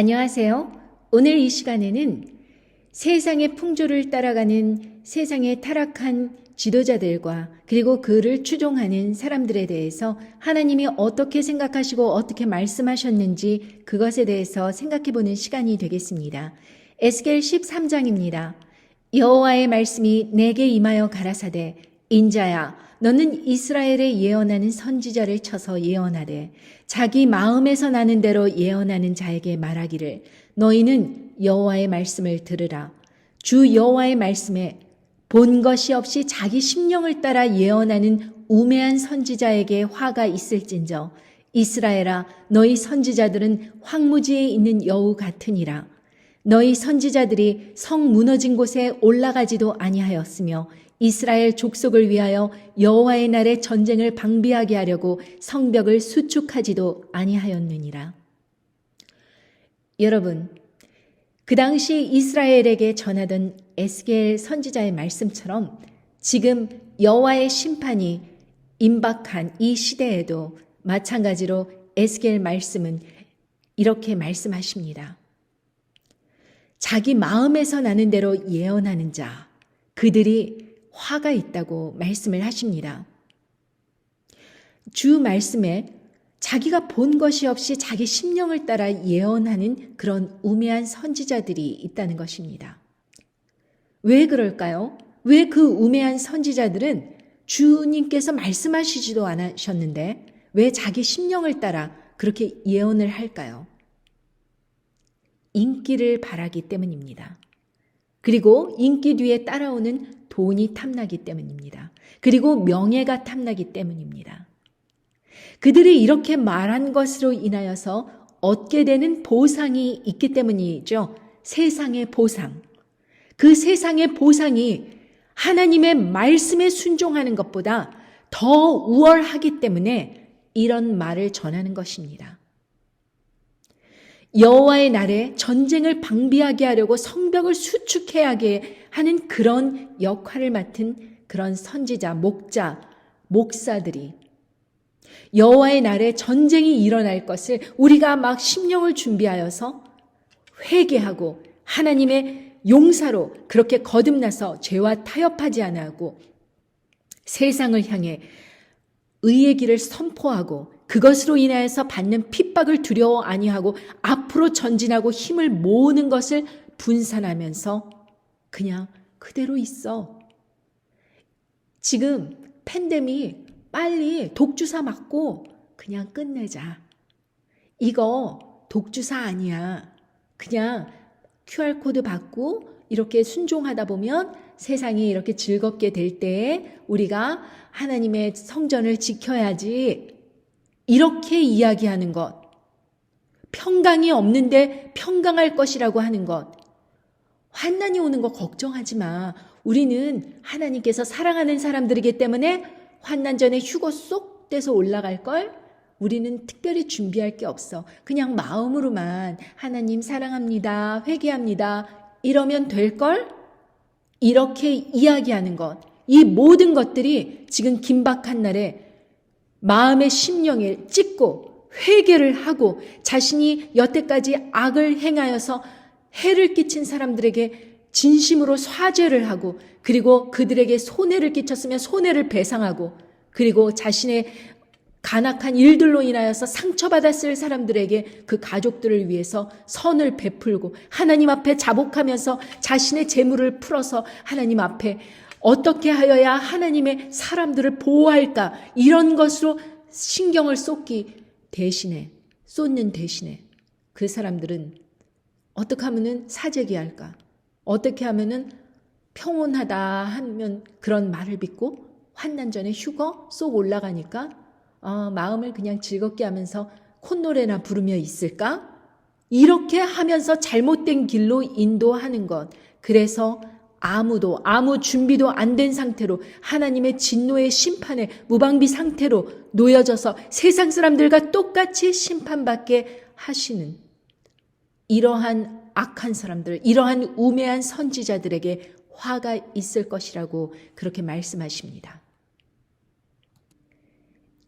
안녕하세요. 오늘 이 시간에는 세상의 풍조를 따라가는 세상의 타락한 지도자들과 그리고 그를 추종하는 사람들에 대해서 하나님이 어떻게 생각하시고 어떻게 말씀하셨는지 그것에 대해서 생각해보는 시간이 되겠습니다. 에스겔 13장입니다. 여호와의 말씀이 내게 임하여 가라사대 인자야 너는 이스라엘에 예언하는 선지자를 쳐서 예언하되 자기 마음에서 나는 대로 예언하는 자에게 말하기를 너희는 여호와의 말씀을 들으라. 주 여호와의 말씀에 본 것이 없이 자기 심령을 따라 예언하는 우매한 선지자에게 화가 있을진저 이스라엘아 너희 선지자들은 황무지에 있는 여우 같으니라. 너희 선지자들이 성 무너진 곳에 올라가지도 아니하였으며 이스라엘 족속을 위하여 여호와의 날에 전쟁을 방비하게 하려고 성벽을 수축하지도 아니하였느니라. 여러분, 그 당시 이스라엘에게 전하던 에스겔 선지자의 말씀처럼 지금 여호와의 심판이 임박한 이 시대에도 마찬가지로 에스겔 말씀은 이렇게 말씀하십니다. 자기 마음에서 나는 대로 예언하는 자, 그들이 화가 있다고 말씀을 하십니다. 주 말씀에 자기가 본 것이 없이 자기 심령을 따라 예언하는 그런 우매한 선지자들이 있다는 것입니다. 왜 그럴까요? 왜 그 우매한 선지자들은 주님께서 말씀하시지도 않으셨는데 왜 자기 심령을 따라 그렇게 예언을 할까요? 인기를 바라기 때문입니다. 그리고 인기 뒤에 따라오는 돈이 탐나기 때문입니다. 그리고 명예가 탐나기 때문입니다. 그들이 이렇게 말한 것으로 인하여서 얻게 되는 보상이 있기 때문이죠. 세상의 보상. 그 세상의 보상이 하나님의 말씀에 순종하는 것보다 더 우월하기 때문에 이런 말을 전하는 것입니다. 여호와의 날에 전쟁을 방비하게 하려고 성벽을 수축해야 하게 하는 그런 역할을 맡은 그런 선지자, 목자, 목사들이 여호와의 날에 전쟁이 일어날 것을 우리가 막 심령을 준비하여서 회개하고 하나님의 용사로 그렇게 거듭나서 죄와 타협하지 아니하고 세상을 향해 의의 길을 선포하고 그것으로 인하여서 받는 핍박을 두려워 아니하고 앞으로 전진하고 힘을 모으는 것을 분산하면서 그냥 그대로 있어. 지금 팬데믹 빨리 독주사 맞고 그냥 끝내자. 이거 독주사 아니야. 그냥 QR코드 받고 이렇게 순종하다 보면 세상이 이렇게 즐겁게 될 때에 우리가 하나님의 성전을 지켜야지. 이렇게 이야기하는 것, 평강이 없는데 평강할 것이라고 하는 것, 환난이 오는 거 걱정하지 마. 우리는 하나님께서 사랑하는 사람들이기 때문에 환난 전에 휴거 쏙 떼서 올라갈걸? 우리는 특별히 준비할 게 없어. 그냥 마음으로만 하나님 사랑합니다, 회개합니다 이러면 될걸? 이렇게 이야기하는 것, 이 모든 것들이 지금 긴박한 날에 마음의 심령에 찍고 회개를 하고 자신이 여태까지 악을 행하여서 해를 끼친 사람들에게 진심으로 사죄를 하고 그리고 그들에게 손해를 끼쳤으면 손해를 배상하고 그리고 자신의 간악한 일들로 인하여서 상처받았을 사람들에게 그 가족들을 위해서 선을 베풀고 하나님 앞에 자복하면서 자신의 재물을 풀어서 하나님 앞에 어떻게 하여야 하나님의 사람들을 보호할까 이런 것으로 신경을 쏟는 대신에 그 사람들은 어떻게 하면은 사재기 할까? 어떻게 하면은 평온하다 하면 그런 말을 믿고 환난 전에 휴거 쏙 올라가니까 마음을 그냥 즐겁게 하면서 콧노래나 부르며 있을까? 이렇게 하면서 잘못된 길로 인도하는 것. 그래서 아무 준비도 안 된 상태로 하나님의 진노의 심판에 무방비 상태로 놓여져서 세상 사람들과 똑같이 심판받게 하시는 이러한 악한 사람들, 이러한 우매한 선지자들에게 화가 있을 것이라고 그렇게 말씀하십니다.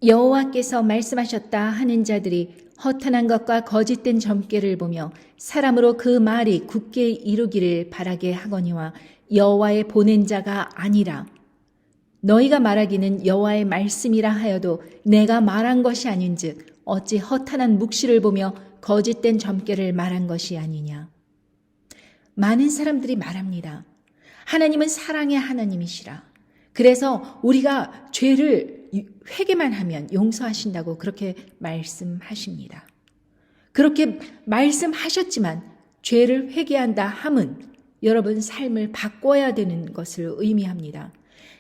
여호와께서 말씀하셨다 하는 자들이 허탄한 것과 거짓된 점괘를 보며 사람으로 그 말이 굳게 이루기를 바라게 하거니와 여호와의 보낸 자가 아니라 너희가 말하기는 여호와의 말씀이라 하여도 내가 말한 것이 아닌즉 어찌 허탄한 묵시를 보며 거짓된 점괘를 말한 것이 아니냐. 많은 사람들이 말합니다. 하나님은 사랑의 하나님이시라. 그래서 우리가 죄를 회개만 하면 용서하신다고 그렇게 말씀하십니다. 그렇게 말씀하셨지만 죄를 회개한다 함은 여러분 삶을 바꿔야 되는 것을 의미합니다.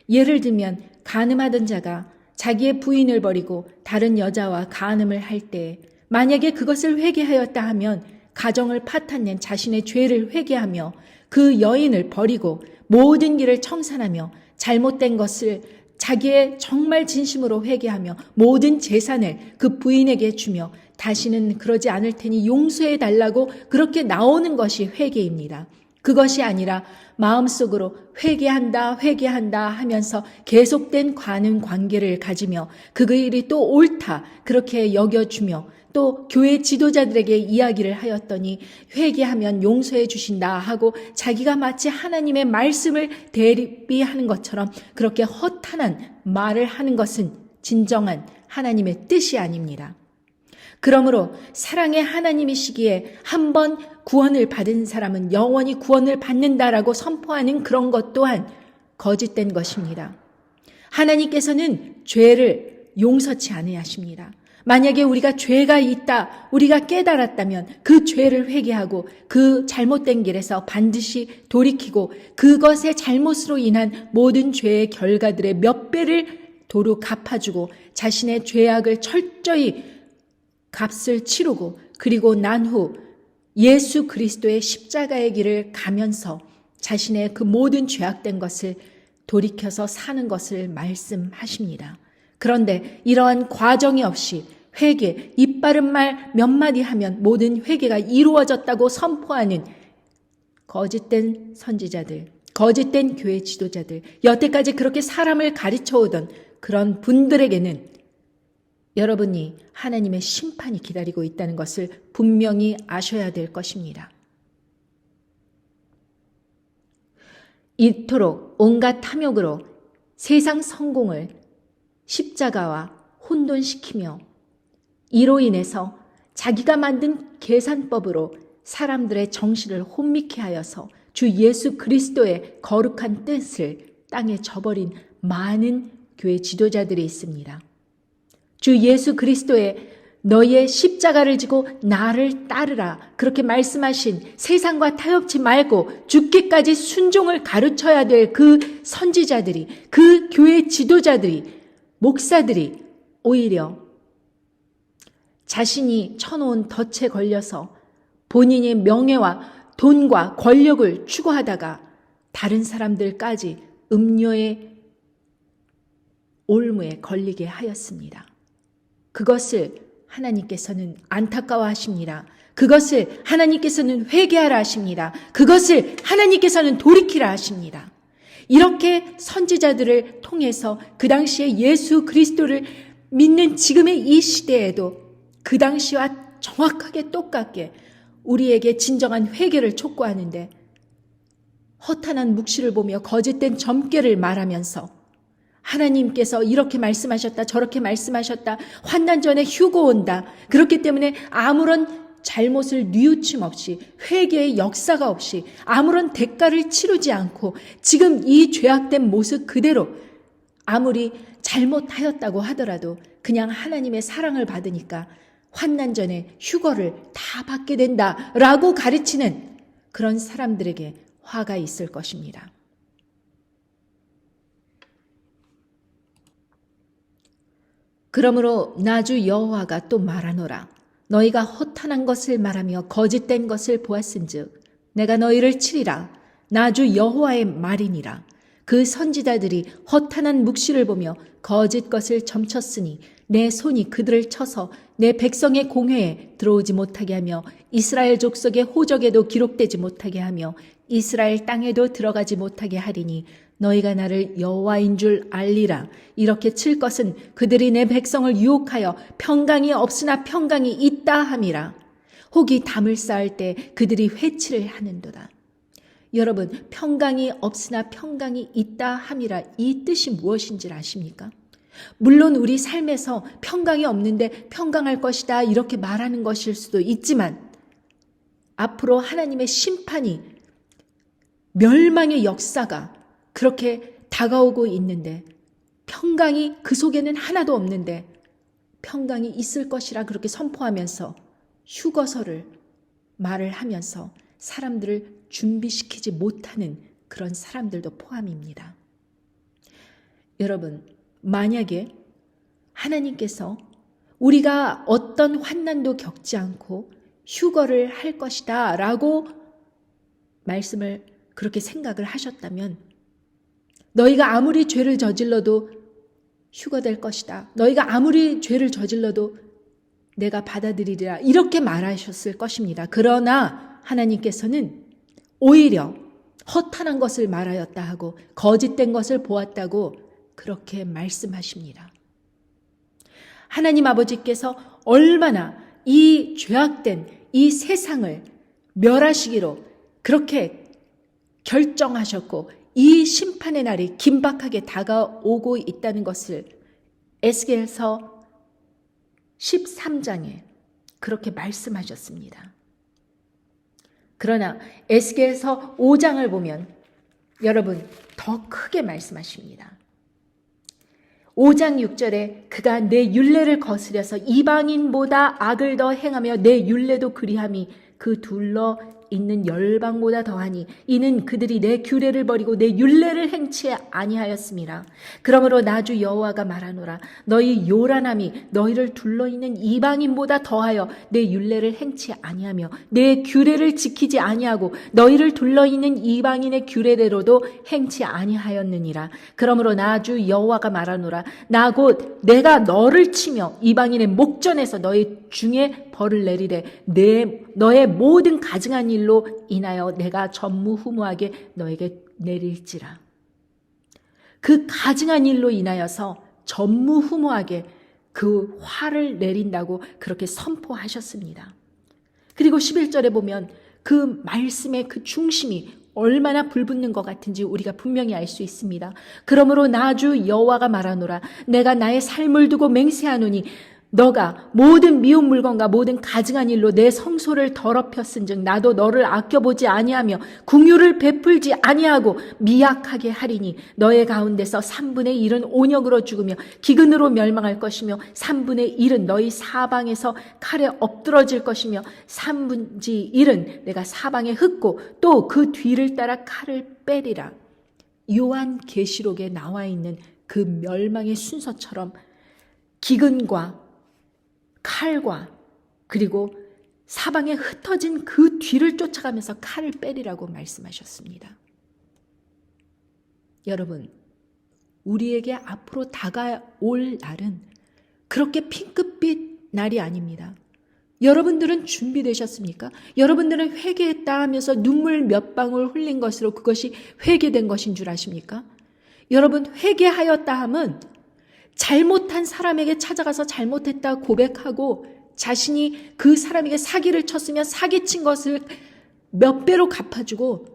예를 들면 간음하던 자가 자기의 부인을 버리고 다른 여자와 간음을 할 때 만약에 그것을 회개하였다 하면 가정을 파탄낸 자신의 죄를 회개하며 그 여인을 버리고 모든 길을 청산하며 잘못된 것을 자기의 정말 진심으로 회개하며 모든 재산을 그 부인에게 주며 다시는 그러지 않을 테니 용서해 달라고 그렇게 나오는 것이 회개입니다. 그것이 아니라 마음속으로 회개한다 하면서 계속된 관은 관계를 가지며 그 일이 또 옳다 그렇게 여겨주며 또 교회 지도자들에게 이야기를 하였더니 회개하면 용서해 주신다 하고 자기가 마치 하나님의 말씀을 대비하는 것처럼 그렇게 허탄한 말을 하는 것은 진정한 하나님의 뜻이 아닙니다. 그러므로 사랑의 하나님이시기에 한 번 구원을 받은 사람은 영원히 구원을 받는다라고 선포하는 그런 것 또한 거짓된 것입니다. 하나님께서는 죄를 용서치 아니하십니다. 만약에 우리가 죄가 있다, 우리가 깨달았다면 그 죄를 회개하고 그 잘못된 길에서 반드시 돌이키고 그것의 잘못으로 인한 모든 죄의 결과들의 몇 배를 도로 갚아주고 자신의 죄악을 철저히 값을 치르고 그리고 난 후 예수 그리스도의 십자가의 길을 가면서 자신의 그 모든 죄악된 것을 돌이켜서 사는 것을 말씀하십니다. 그런데 이러한 과정이 없이 회개, 입 바른 말 몇 마디 하면 모든 회개가 이루어졌다고 선포하는 거짓된 선지자들, 거짓된 교회 지도자들, 여태까지 그렇게 사람을 가르쳐 오던 그런 분들에게는 여러분이 하나님의 심판이 기다리고 있다는 것을 분명히 아셔야 될 것입니다. 이토록 온갖 탐욕으로 세상 성공을 십자가와 혼돈시키며 이로 인해서 자기가 만든 계산법으로 사람들의 정신을 혼미케 하여서 주 예수 그리스도의 거룩한 뜻을 땅에 저버린 많은 교회 지도자들이 있습니다. 주 예수 그리스도의 너희의 십자가를 지고 나를 따르라 그렇게 말씀하신 세상과 타협치 말고 죽기까지 순종을 가르쳐야 될 그 선지자들이, 그 교회 지도자들이, 목사들이 오히려 자신이 쳐놓은 덫에 걸려서 본인의 명예와 돈과 권력을 추구하다가 다른 사람들까지 음료의 올무에 걸리게 하였습니다. 그것을 하나님께서는 안타까워하십니다. 그것을 하나님께서는 회개하라 하십니다. 그것을 하나님께서는 돌이키라 하십니다. 이렇게 선지자들을 통해서 그 당시에 예수 그리스도를 믿는 지금의 이 시대에도 그 당시와 정확하게 똑같게 우리에게 진정한 회개를 촉구하는데 허탄한 묵시를 보며 거짓된 점괘를 말하면서 하나님께서 이렇게 말씀하셨다, 저렇게 말씀하셨다, 환난 전에 휴고 온다. 그렇기 때문에 아무런 잘못을 뉘우침 없이 회개의 역사가 없이 아무런 대가를 치르지 않고 지금 이 죄악된 모습 그대로 아무리 잘못하였다고 하더라도 그냥 하나님의 사랑을 받으니까 환난 전에 휴거를 다 받게 된다라고 가르치는 그런 사람들에게 화가 있을 것입니다. 그러므로 나주 여호와가 또 말하노라. 너희가 허탄한 것을 말하며 거짓된 것을 보았은즉 내가 너희를 치리라. 나주 여호와의 말이니라. 그 선지자들이 허탄한 묵시를 보며 거짓 것을 점쳤으니 내 손이 그들을 쳐서 내 백성의 공회에 들어오지 못하게 하며 이스라엘 족속의 호적에도 기록되지 못하게 하며 이스라엘 땅에도 들어가지 못하게 하리니 너희가 나를 여호와인 줄 알리라. 이렇게 칠 것은 그들이 내 백성을 유혹하여 평강이 없으나 평강이 있다 함이라. 혹이 담을 쌓을 때 그들이 회치를 하는도다. 여러분, 평강이 없으나 평강이 있다 함이라, 이 뜻이 무엇인지 아십니까? 물론 우리 삶에서 평강이 없는데 평강할 것이다 이렇게 말하는 것일 수도 있지만, 앞으로 하나님의 심판이, 멸망의 역사가 그렇게 다가오고 있는데, 평강이 그 속에는 하나도 없는데 평강이 있을 것이라 그렇게 선포하면서 휴거서를 말을 하면서 사람들을 준비시키지 못하는 그런 사람들도 포함입니다. 여러분, 만약에 하나님께서 우리가 어떤 환난도 겪지 않고 휴거를 할 것이다 라고 말씀을 그렇게 생각을 하셨다면, 너희가 아무리 죄를 저질러도 휴거될 것이다, 너희가 아무리 죄를 저질러도 내가 받아들이리라, 이렇게 말하셨을 것입니다. 그러나 하나님께서는 오히려 허탄한 것을 말하였다 하고 거짓된 것을 보았다고 그렇게 말씀하십니다. 하나님 아버지께서 얼마나 이 죄악된 이 세상을 멸하시기로 그렇게 결정하셨고, 이 심판의 날이 긴박하게 다가오고 있다는 것을 에스겔서 13장에 그렇게 말씀하셨습니다. 그러나 에스겔서 5장을 보면 여러분, 더 크게 말씀하십니다. 5장 6절에 그가 내 율례를 거스려서 이방인보다 악을 더 행하며 내 율례도 그리함이 그 둘러 있는 열방보다 더하니 이는 그들이 내 규례를 버리고 내 율례를 행치 아니하였음이라. 그러므로 나 주 여호와가 말하노라. 너희 요란함이 너희를 둘러있는 이방인보다 더하여 내 율례를 행치 아니하며 내 규례를 지키지 아니하고 너희를 둘러있는 이방인의 규례대로도 행치 아니하였느니라. 그러므로 나 주 여호와가 말하노라. 나 곧 내가 너를 치며 이방인의 목전에서 너희 중에 벌을 내리되 너의 모든 가증한 일로 인하여 내가 전무후무하게 너에게 내릴지라. 그 가증한 일로 인하여서 전무후무하게 그 화를 내린다고 그렇게 선포하셨습니다. 그리고 11절에 보면 그 말씀의 그 중심이 얼마나 불붙는 것 같은지 우리가 분명히 알 수 있습니다. 그러므로 나 주 여호와가 말하노라. 내가 나의 삶을 두고 맹세하노니 너가 모든 미운 물건과 모든 가증한 일로 내 성소를 더럽혔은즉 나도 너를 아껴보지 아니하며 긍휼을 베풀지 아니하고 미약하게 하리니 너의 가운데서 3분의 1은 온역으로 죽으며 기근으로 멸망할 것이며 3분의 1은 너희 사방에서 칼에 엎드러질 것이며 3분의 1은 내가 사방에 흩고 또 그 뒤를 따라 칼을 빼리라. 요한계시록에 나와 있는 그 멸망의 순서처럼 기근과 칼과 그리고 사방에 흩어진 그 뒤를 쫓아가면서 칼을 빼리라고 말씀하셨습니다. 여러분, 우리에게 앞으로 다가올 날은 그렇게 핑크빛 날이 아닙니다. 여러분들은 준비되셨습니까? 여러분들은 회개했다 하면서 눈물 몇 방울 흘린 것으로 그것이 회개된 것인 줄 아십니까? 여러분, 회개하였다 함은 잘못한 사람에게 찾아가서 잘못했다 고백하고 자신이 그 사람에게 사기를 쳤으면 사기친 것을 몇 배로 갚아주고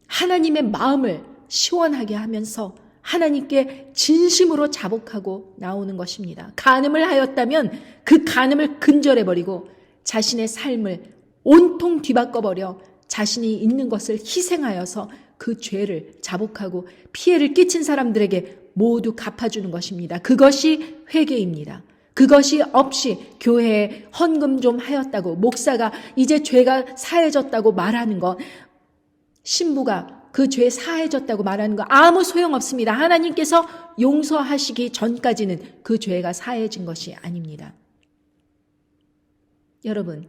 하나님의 마음을 시원하게 하면서 하나님께 진심으로 자복하고 나오는 것입니다. 간음을 하였다면 그 간음을 근절해버리고 자신의 삶을 온통 뒤바꿔버려 자신이 있는 것을 희생하여서 그 죄를 자복하고 피해를 끼친 사람들에게 모두 갚아주는 것입니다. 그것이 회개입니다. 그것이 없이 교회에 헌금 좀 하였다고, 목사가 이제 죄가 사해졌다고 말하는 것, 신부가 그 죄 사해졌다고 말하는 거 아무 소용없습니다. 하나님께서 용서하시기 전까지는 그 죄가 사해진 것이 아닙니다. 여러분,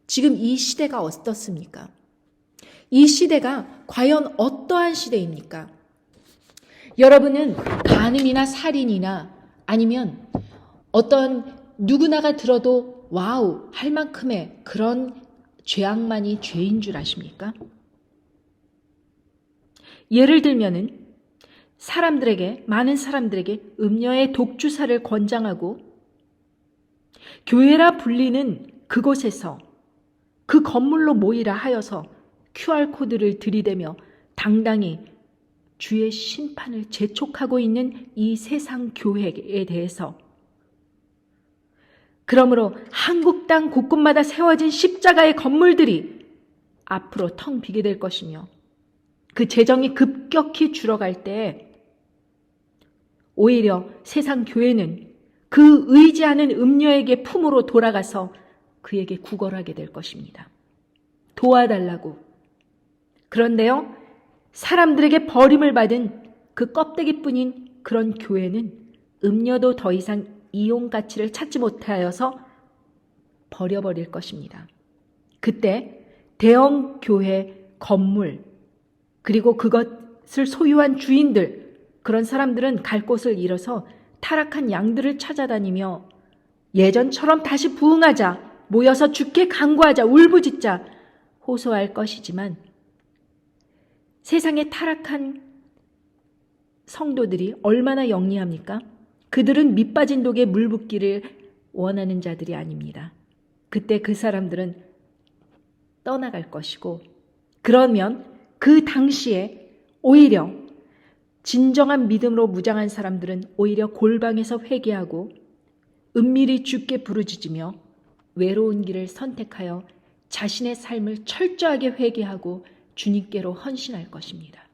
지금 이 시대가 어떻습니까? 이 시대가 과연 어떠한 시대입니까? 여러분은 간음이나 살인이나 아니면 어떤 누구나가 들어도 와우 할 만큼의 그런 죄악만이 죄인 줄 아십니까? 예를 들면은 많은 사람들에게 음녀의 독주사를 권장하고 교회라 불리는 그곳에서 그 건물로 모이라 하여서 QR코드를 들이대며 당당히 주의 심판을 재촉하고 있는 이 세상 교회에 대해서, 그러므로 한국 땅 곳곳마다 세워진 십자가의 건물들이 앞으로 텅 비게 될 것이며, 그 재정이 급격히 줄어갈 때 오히려 세상 교회는 그 의지하는 음녀에게 품으로 돌아가서 그에게 구걸하게 될 것입니다. 도와달라고. 그런데요, 사람들에게 버림을 받은 그 껍데기뿐인 그런 교회는 음녀도 더 이상 이용 가치를 찾지 못하여서 버려버릴 것입니다. 그때 대형 교회 건물, 그리고 그것을 소유한 주인들, 그런 사람들은 갈 곳을 잃어서 타락한 양들을 찾아다니며 예전처럼 다시 부흥하자, 모여서 주께 간구하자, 울부짖자 호소할 것이지만, 세상에 타락한 성도들이 얼마나 영리합니까? 그들은 밑빠진 독에 물 붓기를 원하는 자들이 아닙니다. 그때 그 사람들은 떠나갈 것이고, 그러면 그 당시에 오히려 진정한 믿음으로 무장한 사람들은 오히려 골방에서 회개하고 은밀히 주께 부르짖으며 외로운 길을 선택하여 자신의 삶을 철저하게 회개하고 주님께로 헌신할 것입니다.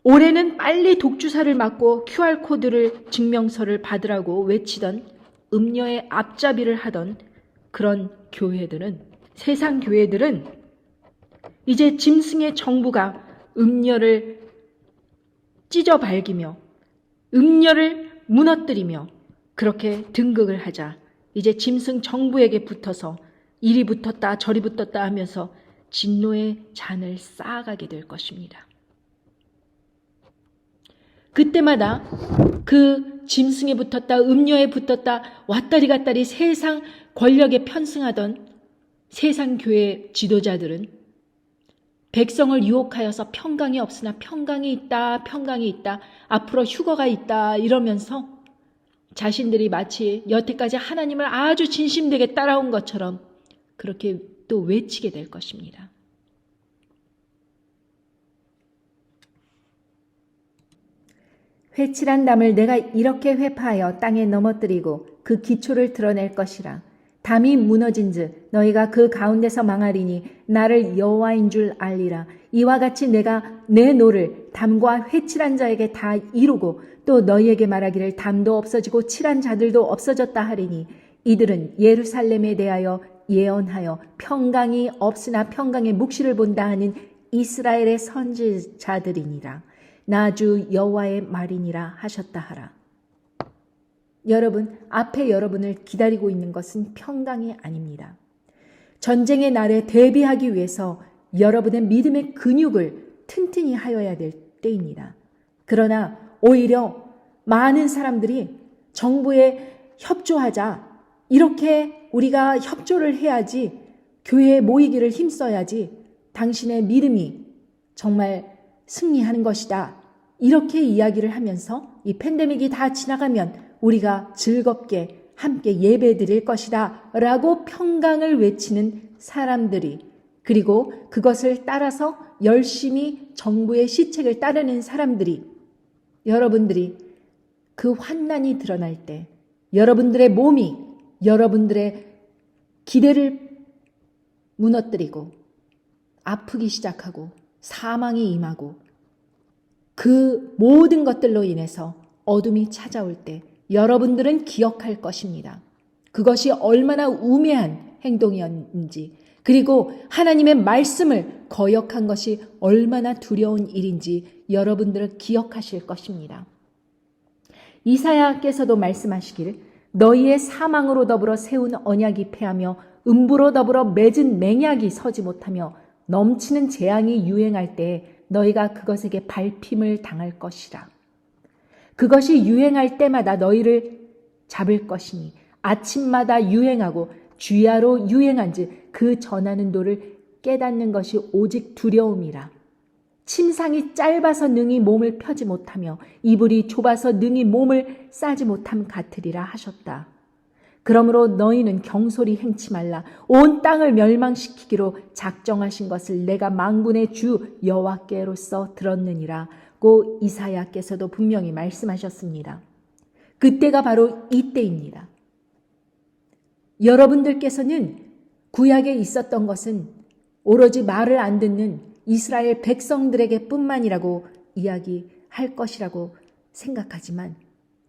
올해는 빨리 독주사를 맞고 QR코드를 증명서를 받으라고 외치던 음녀의 앞잡이를 하던 그런 교회들은, 세상 교회들은 이제 짐승의 정부가 음녀를 찢어발기며 음녀를 무너뜨리며 그렇게 등극을 하자 이제 짐승 정부에게 붙어서 이리 붙었다 저리 붙었다 하면서 진노의 잔을 쌓아가게 될 것입니다. 그때마다 그 짐승에 붙었다 음녀에 붙었다 왔다리 갔다리 세상 권력에 편승하던 세상 교회 지도자들은 백성을 유혹하여서 평강이 없으나 평강이 있다, 평강이 있다, 앞으로 휴거가 있다 이러면서 자신들이 마치 여태까지 하나님을 아주 진심되게 따라온 것처럼 그렇게 또 외치게 될 것입니다. 회칠한 담을 내가 이렇게 회파하여 땅에 넘어뜨리고 그 기초를 드러낼 것이라. 담이 무너진즉 너희가 그 가운데서 망하리니 나를 여호와인 줄 알리라. 이와 같이 내가 내 노를 담과 회칠한 자에게 다 이루고 또 너희에게 말하기를 담도 없어지고 칠한 자들도 없어졌다 하리니 이들은 예루살렘에 대하여 예언하여 평강이 없으나 평강의 묵시를 본다 하는 이스라엘의 선지자들이니라. 나 주 여호와의 말이니라 하셨다 하라. 여러분, 앞에 여러분을 기다리고 있는 것은 평강이 아닙니다. 전쟁의 날에 대비하기 위해서 여러분의 믿음의 근육을 튼튼히 하여야 될 때입니다. 그러나 오히려 많은 사람들이 정부에 협조하자, 이렇게 우리가 협조를 해야지, 교회에 모이기를 힘써야지 당신의 믿음이 정말 승리하는 것이다, 이렇게 이야기를 하면서 이 팬데믹이 다 지나가면 우리가 즐겁게 함께 예배 드릴 것이다 라고 평강을 외치는 사람들이, 그리고 그것을 따라서 열심히 정부의 시책을 따르는 사람들이, 여러분들이 그 환난이 드러날 때 여러분들의 몸이 여러분들의 기대를 무너뜨리고 아프기 시작하고 사망이 임하고 그 모든 것들로 인해서 어둠이 찾아올 때 여러분들은 기억할 것입니다. 그것이 얼마나 우매한 행동이었는지, 그리고 하나님의 말씀을 거역한 것이 얼마나 두려운 일인지 여러분들은 기억하실 것입니다. 이사야께서도 말씀하시기를 너희의 사망으로 더불어 세운 언약이 패하며 음부로 더불어 맺은 맹약이 서지 못하며 넘치는 재앙이 유행할 때에 너희가 그것에게 밟힘을 당할 것이라. 그것이 유행할 때마다 너희를 잡을 것이니 아침마다 유행하고 주야로 유행한즉 그 전하는 도를 깨닫는 것이 오직 두려움이라. 침상이 짧아서 능히 몸을 펴지 못하며 이불이 좁아서 능히 몸을 싸지 못함 같으리라 하셨다. 그러므로 너희는 경솔히 행치 말라. 온 땅을 멸망시키기로 작정하신 것을 내가 만군의 주 여호와께로서 들었느니라고 이사야께서도 분명히 말씀하셨습니다. 그때가 바로 이때입니다. 여러분들께서는 구약에 있었던 것은 오로지 말을 안 듣는 이스라엘 백성들에게 뿐만이라고 이야기할 것이라고 생각하지만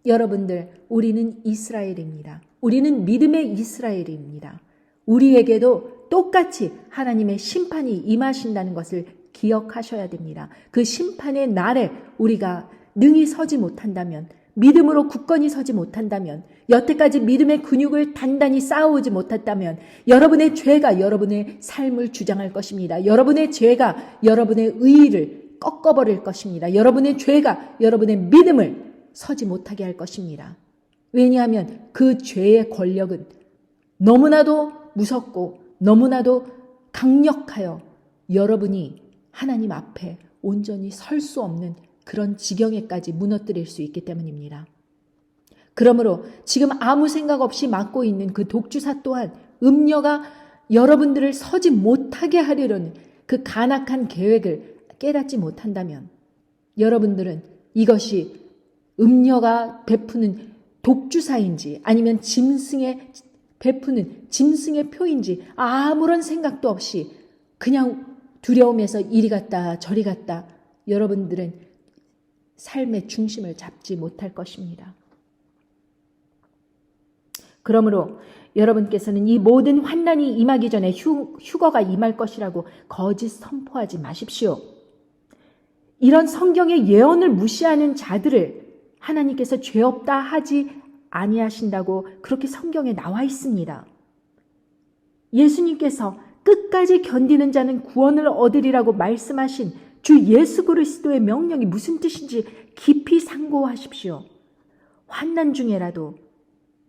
여러분들, 우리는 이스라엘입니다. 우리는 믿음의 이스라엘입니다. 우리에게도 똑같이 하나님의 심판이 임하신다는 것을 기억하셔야 됩니다. 그 심판의 날에 우리가 능히 서지 못한다면, 믿음으로 굳건히 서지 못한다면, 여태까지 믿음의 근육을 단단히 쌓아오지 못했다면 여러분의 죄가 여러분의 삶을 주장할 것입니다. 여러분의 죄가 여러분의 의의를 꺾어버릴 것입니다. 여러분의 죄가 여러분의 믿음을 서지 못하게 할 것입니다. 왜냐하면 그 죄의 권력은 너무나도 무섭고 너무나도 강력하여 여러분이 하나님 앞에 온전히 설 수 없는 그런 지경에까지 무너뜨릴 수 있기 때문입니다. 그러므로 지금 아무 생각 없이 맡고 있는 그 독주사 또한 음녀가 여러분들을 서지 못하게 하려는 그 간악한 계획을 깨닫지 못한다면 여러분들은 이것이 음녀가 베푸는 독주사인지 아니면 베푸는 짐승의 표인지 아무런 생각도 없이 그냥 두려움에서 이리 갔다 저리 갔다 여러분들은 삶의 중심을 잡지 못할 것입니다. 그러므로 여러분께서는 이 모든 환난이 임하기 전에 휴거가 임할 것이라고 거짓 선포하지 마십시오. 이런 성경의 예언을 무시하는 자들을 하나님께서 죄 없다 하지 아니하신다고 그렇게 성경에 나와 있습니다. 예수님께서 끝까지 견디는 자는 구원을 얻으리라고 말씀하신 주 예수 그리스도의 명령이 무슨 뜻인지 깊이 상고하십시오. 환난 중에라도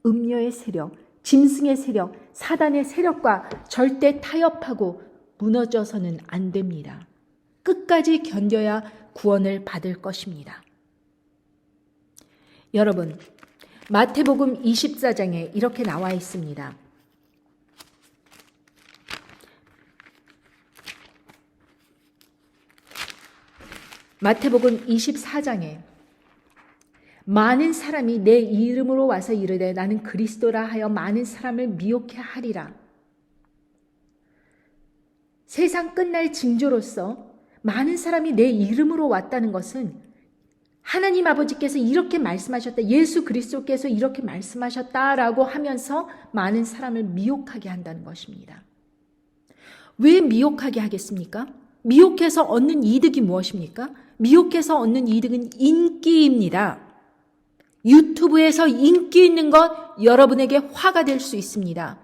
음녀의 세력, 짐승의 세력, 사단의 세력과 절대 타협하고 무너져서는 안 됩니다. 끝까지 견뎌야 구원을 받을 것입니다. 여러분, 마태복음 24장에 이렇게 나와 있습니다. 마태복음 24장에 많은 사람이 내 이름으로 와서 이르되 나는 그리스도라 하여 많은 사람을 미혹해 하리라. 세상 끝날 징조로서 많은 사람이 내 이름으로 왔다는 것은 하나님 아버지께서 이렇게 말씀하셨다. 예수 그리스도께서 이렇게 말씀하셨다라고 하면서 많은 사람을 미혹하게 한다는 것입니다. 왜 미혹하게 하겠습니까? 미혹해서 얻는 이득이 무엇입니까? 미혹해서 얻는 이득은 인기입니다. 유튜브에서 인기 있는 것 여러분에게 화가 될 수 있습니다.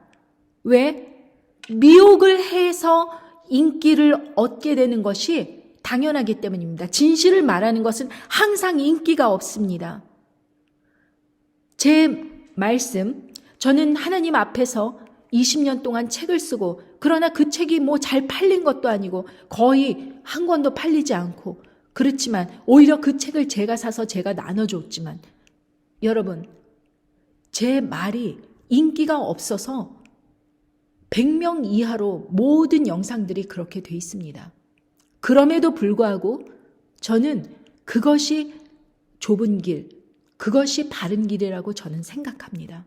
왜? 미혹을 해서 인기를 얻게 되는 것이 당연하기 때문입니다. 진실을 말하는 것은 항상 인기가 없습니다. 제 말씀, 저는 하나님 앞에서 20년 동안 책을 쓰고 그러나 그 책이 뭐 잘 팔린 것도 아니고 거의 한 권도 팔리지 않고 그렇지만 오히려 그 책을 제가 사서 제가 나눠줬지만 여러분, 제 말이 인기가 없어서 100명 이하로 모든 영상들이 그렇게 돼 있습니다. 그럼에도 불구하고 저는 그것이 좁은 길, 그것이 바른 길이라고 저는 생각합니다.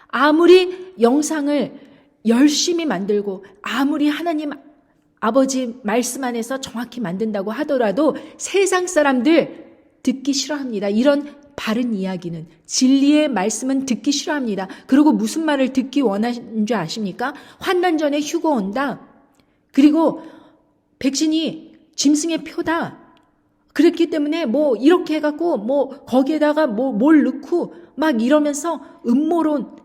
아무리 영상을 열심히 만들고 아무리 하나님 아버지 말씀 안에서 정확히 만든다고 하더라도 세상 사람들 듣기 싫어합니다. 이런 바른 이야기는 진리의 말씀은 듣기 싫어합니다. 그리고 무슨 말을 듣기 원하는 줄 아십니까? 환난 전에 휴거 온다. 그리고 백신이 짐승의 표다. 그랬기 때문에 뭐 이렇게 해갖고 뭐 거기에다가 뭘 넣고 막 이러면서 음모론,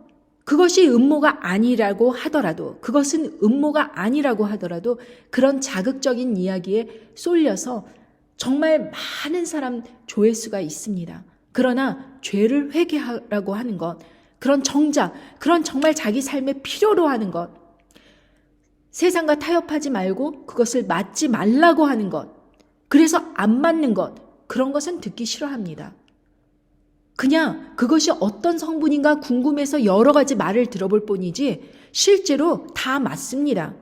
그것이 음모가 아니라고 하더라도, 그것은 음모가 아니라고 하더라도 그런 자극적인 이야기에 쏠려서 정말 많은 사람 조회수가 있습니다. 그러나 죄를 회개하라고 하는 것, 그런 정작, 그런 정말 자기 삶에 필요로 하는 것, 세상과 타협하지 말고 그것을 맞지 말라고 하는 것, 그래서 안 맞는 것, 그런 것은 듣기 싫어합니다. 그냥 그것이 어떤 성분인가 궁금해서 여러 가지 말을 들어볼 뿐이지 실제로 다 맞습니다.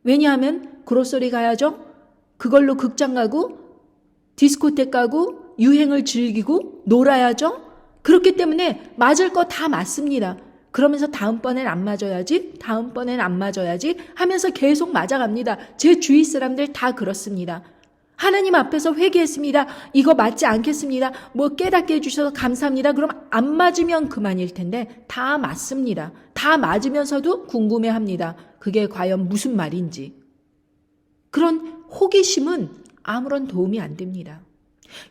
왜냐하면 그로소리 가야죠. 그걸로 극장 가고 디스코텍 가고 유행을 즐기고 놀아야죠. 그렇기 때문에 맞을 거 다 맞습니다. 그러면서 다음번엔 안 맞아야지, 다음번엔 안 맞아야지 하면서 계속 맞아갑니다. 제 주위 사람들 다 그렇습니다. 하나님 앞에서 회개했습니다. 이거 맞지 않겠습니다. 뭐 깨닫게 해주셔서 감사합니다. 그럼 안 맞으면 그만일 텐데 다 맞습니다. 다 맞으면서도 궁금해합니다. 그게 과연 무슨 말인지. 그런 호기심은 아무런 도움이 안 됩니다.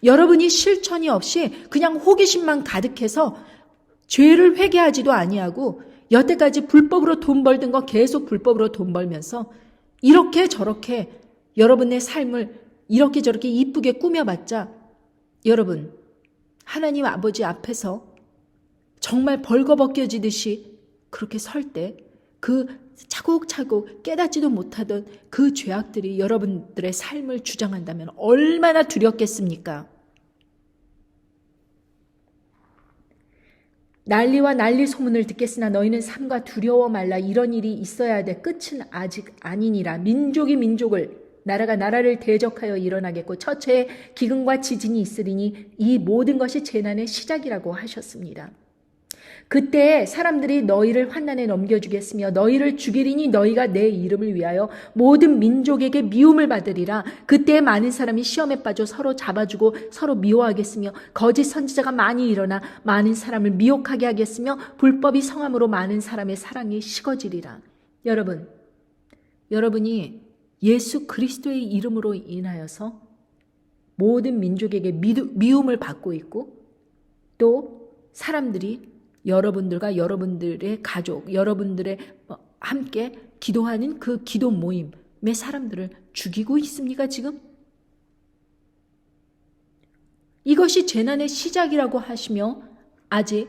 여러분이 실천이 없이 그냥 호기심만 가득해서 죄를 회개하지도 아니하고 여태까지 불법으로 돈 벌던 거 계속 불법으로 돈 벌면서 이렇게 저렇게 여러분의 삶을 이렇게 저렇게 이쁘게 꾸며봤자 여러분 하나님 아버지 앞에서 정말 벌거벗겨지듯이 그렇게 설 때 그 차곡차곡 깨닫지도 못하던 그 죄악들이 여러분들의 삶을 주장한다면 얼마나 두렵겠습니까? 난리와 난리 소문을 듣겠으나 너희는 삼가 두려워 말라. 이런 일이 있어야 돼. 끝은 아직 아니니라. 민족이 민족을 나라가 나라를 대적하여 일어나겠고 처처에 기근과 지진이 있으리니 이 모든 것이 재난의 시작이라고 하셨습니다. 그때 사람들이 너희를 환난에 넘겨주겠으며 너희를 죽이리니 너희가 내 이름을 위하여 모든 민족에게 미움을 받으리라. 그때 많은 사람이 시험에 빠져 서로 잡아주고 서로 미워하겠으며 거짓 선지자가 많이 일어나 많은 사람을 미혹하게 하겠으며 불법이 성함으로 많은 사람의 사랑이 식어지리라. 여러분이 예수 그리스도의 이름으로 인하여서 모든 민족에게 미움을 받고 있고 또 사람들이 여러분들과 여러분들의 가족, 여러분들의 함께 기도하는 그 기도 모임의 사람들을 죽이고 있습니까 지금? 이것이 재난의 시작이라고 하시며 아직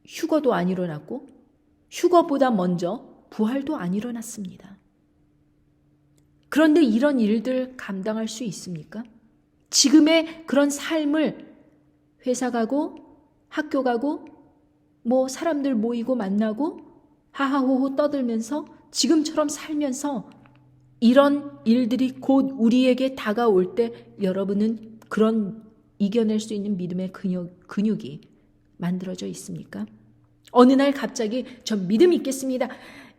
휴거도 안 일어났고 휴거보다 먼저 부활도 안 일어났습니다. 그런데 이런 일들 감당할 수 있습니까? 지금의 그런 삶을 회사 가고 학교 가고 뭐 사람들 모이고 만나고 하하호호 떠들면서 지금처럼 살면서 이런 일들이 곧 우리에게 다가올 때 여러분은 그런 이겨낼 수 있는 믿음의 근육이 만들어져 있습니까? 어느 날 갑자기 저 믿음 있겠습니다.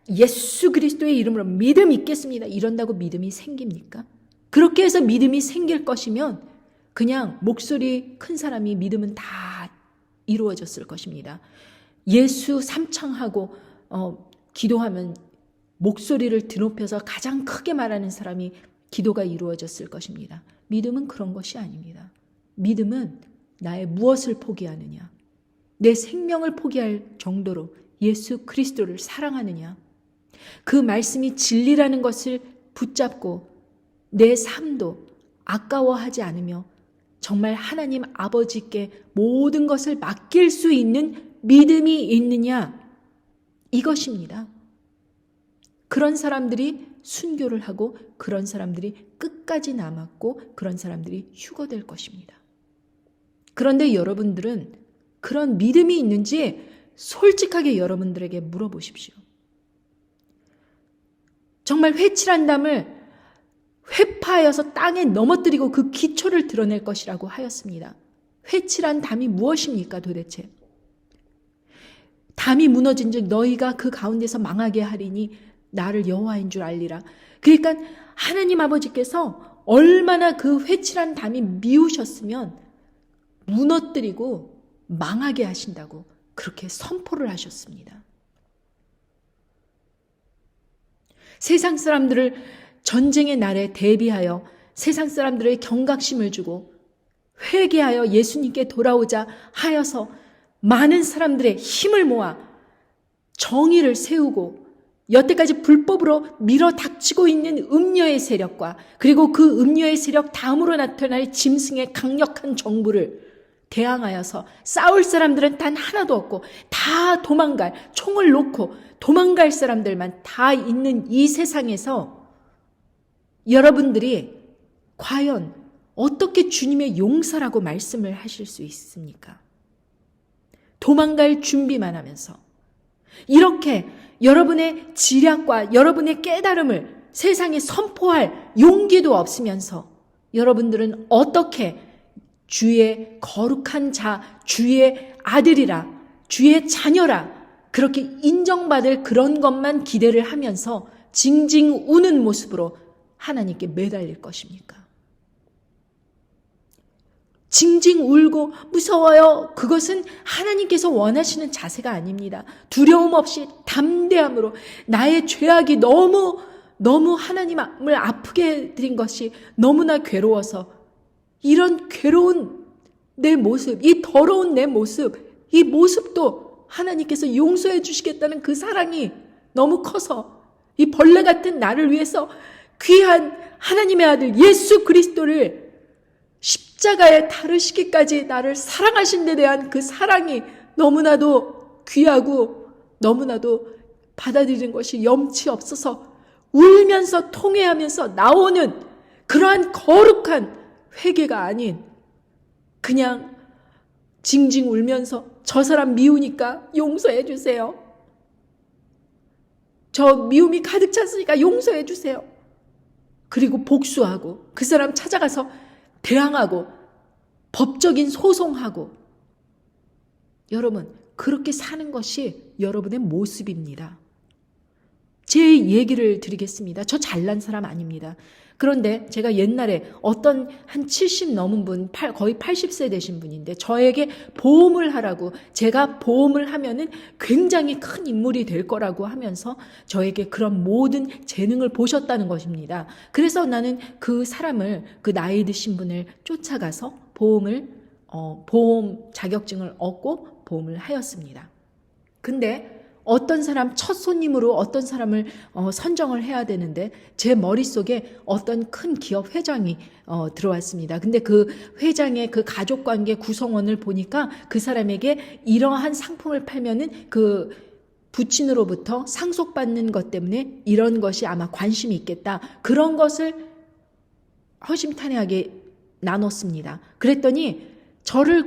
예수 그리스도의 이름으로 믿음 있겠습니다. 이런다고 믿음이 생깁니까? 그렇게 해서 믿음이 생길 것이면 그냥 목소리 큰 사람이 믿음은 다 이루어졌을 것입니다. 예수 삼창하고 기도하면 목소리를 드높여서 가장 크게 말하는 사람이 기도가 이루어졌을 것입니다. 믿음은 그런 것이 아닙니다. 믿음은 나의 무엇을 포기하느냐, 내 생명을 포기할 정도로 예수 그리스도를 사랑하느냐, 그 말씀이 진리라는 것을 붙잡고 내 삶도 아까워하지 않으며 정말 하나님 아버지께 모든 것을 맡길 수 있는 믿음이 있느냐, 이것입니다. 그런 사람들이 순교를 하고 그런 사람들이 끝까지 남았고 그런 사람들이 휴거될 것입니다. 그런데 여러분들은 그런 믿음이 있는지 솔직하게 여러분들에게 물어보십시오. 정말 회칠한 담을 회파하여서 땅에 넘어뜨리고 그 기초를 드러낼 것이라고 하였습니다. 회칠한 담이 무엇입니까 도대체? 담이 무너진 즉 너희가 그 가운데서 망하게 하리니 나를 여호와인 줄 알리라. 그러니까 하나님 아버지께서 얼마나 그 회칠한 담이 미우셨으면 무너뜨리고 망하게 하신다고 그렇게 선포를 하셨습니다. 세상 사람들을 전쟁의 날에 대비하여 세상 사람들의 경각심을 주고 회개하여 예수님께 돌아오자 하여서 많은 사람들의 힘을 모아 정의를 세우고 여태까지 불법으로 밀어닥치고 있는 음녀의 세력과 그리고 그 음녀의 세력 다음으로 나타날 짐승의 강력한 정부를 대항하여서 싸울 사람들은 단 하나도 없고 다 도망갈, 총을 놓고 도망갈 사람들만 다 있는 이 세상에서 여러분들이 과연 어떻게 주님의 용서라고 말씀을 하실 수 있습니까? 도망갈 준비만 하면서 이렇게 여러분의 지략과 여러분의 깨달음을 세상에 선포할 용기도 없으면서 여러분들은 어떻게 주의 거룩한 자, 주의 아들이라, 주의 자녀라 그렇게 인정받을 그런 것만 기대를 하면서 징징 우는 모습으로 하나님께 매달릴 것입니까? 징징 울고 무서워요. 그것은 하나님께서 원하시는 자세가 아닙니다. 두려움 없이 담대함으로 나의 죄악이 너무 하나님을 아프게 해드린 것이 너무나 괴로워서 이런 괴로운 내 모습, 이 더러운 내 모습, 이 모습도 하나님께서 용서해 주시겠다는 그 사랑이 너무 커서 이 벌레 같은 나를 위해서 귀한 하나님의 아들 예수 그리스도를 십자가에 다루시기까지 나를 사랑하신 데 대한 그 사랑이 너무나도 귀하고 너무나도 받아들이는 것이 염치 없어서 울면서 통회하면서 나오는 그러한 거룩한 회개가 아닌 그냥 징징 울면서 저 사람 미우니까 용서해 주세요. 저 미움이 가득 찼으니까 용서해 주세요. 그리고 복수하고 그 사람 찾아가서 대항하고 법적인 소송하고 여러분 그렇게 사는 것이 여러분의 모습입니다. 제 얘기를 드리겠습니다. 저 잘난 사람 아닙니다. 그런데 제가 옛날에 어떤 한 70 넘은 분, 거의 80세 되신 분인데 저에게 보험을 하라고 제가 보험을 하면은 굉장히 큰 인물이 될 거라고 하면서 저에게 그런 모든 재능을 보셨다는 것입니다. 그래서 나는 그 사람을, 그 나이 드신 분을 쫓아가서 보험 자격증을 얻고 보험을 하였습니다. 근데 어떤 사람 첫 손님으로 어떤 사람을 선정을 해야 되는데 제 머릿속에 어떤 큰 기업 회장이 들어왔습니다. 근데 그 회장의 그 가족관계 구성원을 보니까 그 사람에게 이러한 상품을 팔면은 그 부친으로부터 상속받는 것 때문에 이런 것이 아마 관심이 있겠다. 그런 것을 허심탄회하게 나눴습니다. 그랬더니 저를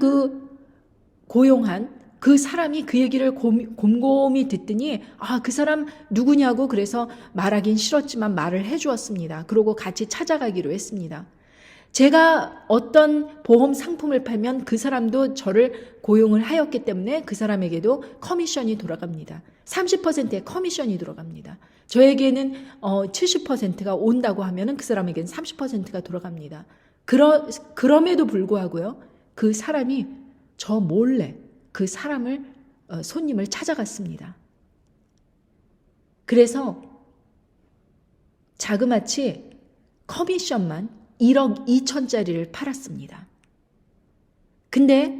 고용한 그 사람이 그 얘기를 곰곰이 듣더니 그 사람 누구냐고 그래서 말하긴 싫었지만 말을 해주었습니다. 그러고 같이 찾아가기로 했습니다. 제가 어떤 보험 상품을 팔면 그 사람도 저를 고용을 하였기 때문에 그 사람에게도 커미션이 돌아갑니다. 30%의 커미션이 들어갑니다. 저에게는 70%가 온다고 하면 그 사람에게는 30%가 돌아갑니다. 그럼에도 불구하고요. 그 사람이 저 몰래 그 사람을 손님을 찾아갔습니다. 그래서 자그마치 커미션만 1억 2천짜리를 팔았습니다. 근데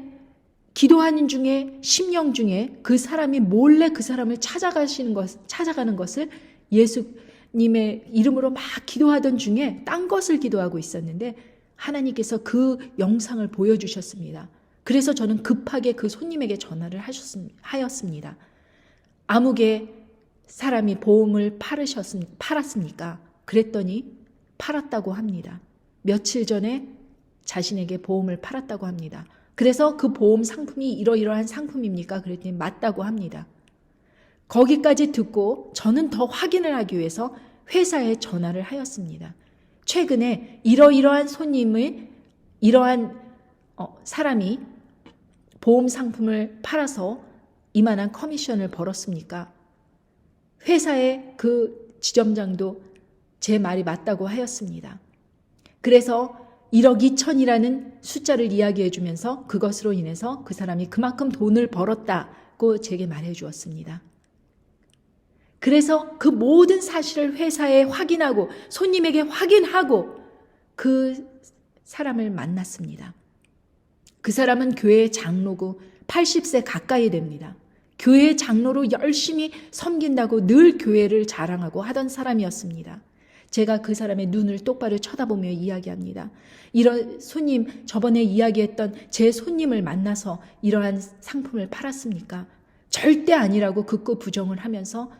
기도하는 중에 심령 중에 그 사람이 몰래 그 사람을 찾아가는 것을 예수님의 이름으로 막 기도하던 중에 딴 것을 기도하고 있었는데 하나님께서 그 영상을 보여주셨습니다. 그래서 저는 급하게 그 손님에게 전화를 하였습니다. 아무개 사람이 보험을 팔았습니까? 그랬더니 팔았다고 합니다. 며칠 전에 자신에게 보험을 팔았다고 합니다. 그래서 그 보험 상품이 이러이러한 상품입니까? 그랬더니 맞다고 합니다. 거기까지 듣고 저는 더 확인을 하기 위해서 회사에 전화를 하였습니다. 최근에 이러이러한 이러한 사람이 보험 상품을 팔아서 이만한 커미션을 벌었습니까? 회사의 그 지점장도 제 말이 맞다고 하였습니다. 그래서 1억 2천이라는 숫자를 이야기해 주면서 그것으로 인해서 그 사람이 그만큼 돈을 벌었다고 제게 말해 주었습니다. 그래서 그 모든 사실을 회사에 확인하고 손님에게 확인하고 그 사람을 만났습니다. 그 사람은 교회의 장로고 80세 가까이 됩니다. 교회의 장로로 열심히 섬긴다고 늘 교회를 자랑하고 하던 사람이었습니다. 제가 그 사람의 눈을 똑바로 쳐다보며 이야기합니다. 이런 손님, 저번에 이야기했던 제 손님을 만나서 이러한 상품을 팔았습니까? 절대 아니라고 극구 부정을 하면서